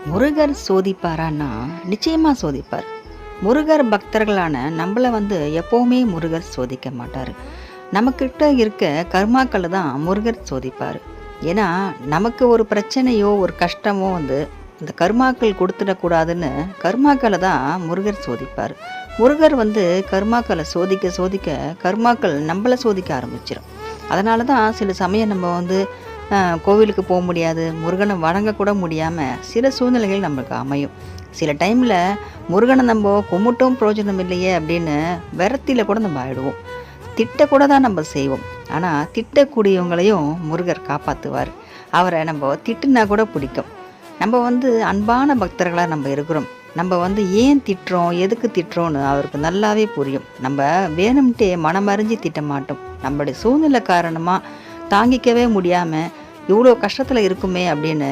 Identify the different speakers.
Speaker 1: முருகர் சோதிப்பாரான்னா நிச்சயமா சோதிப்பார். முருகர் பக்தர்களான நம்மள எப்பவுமே முருகர் சோதிக்க மாட்டார். நம்மக்கிட்ட இருக்க கர்மாக்களை தான் முருகர் சோதிப்பார். ஏன்னா நமக்கு ஒரு பிரச்சனையோ ஒரு கஷ்டமோ இந்த கர்மாக்கள் கொடுத்துடக்கூடாதுன்னு கர்மாக்களை தான் முருகர் சோதிப்பார். முருகர் கர்மாக்களை சோதிக்க சோதிக்க கர்மாக்கள் நம்மளை சோதிக்க ஆரம்பிச்சிடும். அதனால தான் சில சமயம் நம்ம கோவிலுக்கு போக முடியாது, முருகனை வணங்கக்கூட முடியாமல் சில சூழ்நிலைகள் நம்மளுக்கு அமையும். சில டைமில் முருகனை நம்ம கும்பிட்டும் பிரயோஜனம் இல்லையே அப்படின்னு விரத்தியில் கூட நம்ம ஆயிடுவோம். திட்டக்கூட தான் நம்ம செய்வோம். ஆனால் திட்டக்கூடியவங்களையும் முருகர் காப்பாற்றுவார். அவரை நம்ம திட்டுனா கூட பிடிக்கும். நம்ம அன்பான பக்தர்களாக நம்ம இருக்கிறோம். நம்ம ஏன் திட்டுறோம், எதுக்கு திட்டுறோன்னு அவருக்கு நல்லாவே புரியும். நம்ம வேணும்ட்டே மனமறிஞ்சு திட்ட மாட்டோம். நம்மளுடைய சூழ்நிலை காரணமாக தாங்கிக்கவே முடியாமல் இவ்வளோ கஷ்டத்தில் இருக்குமே அப்படின்னு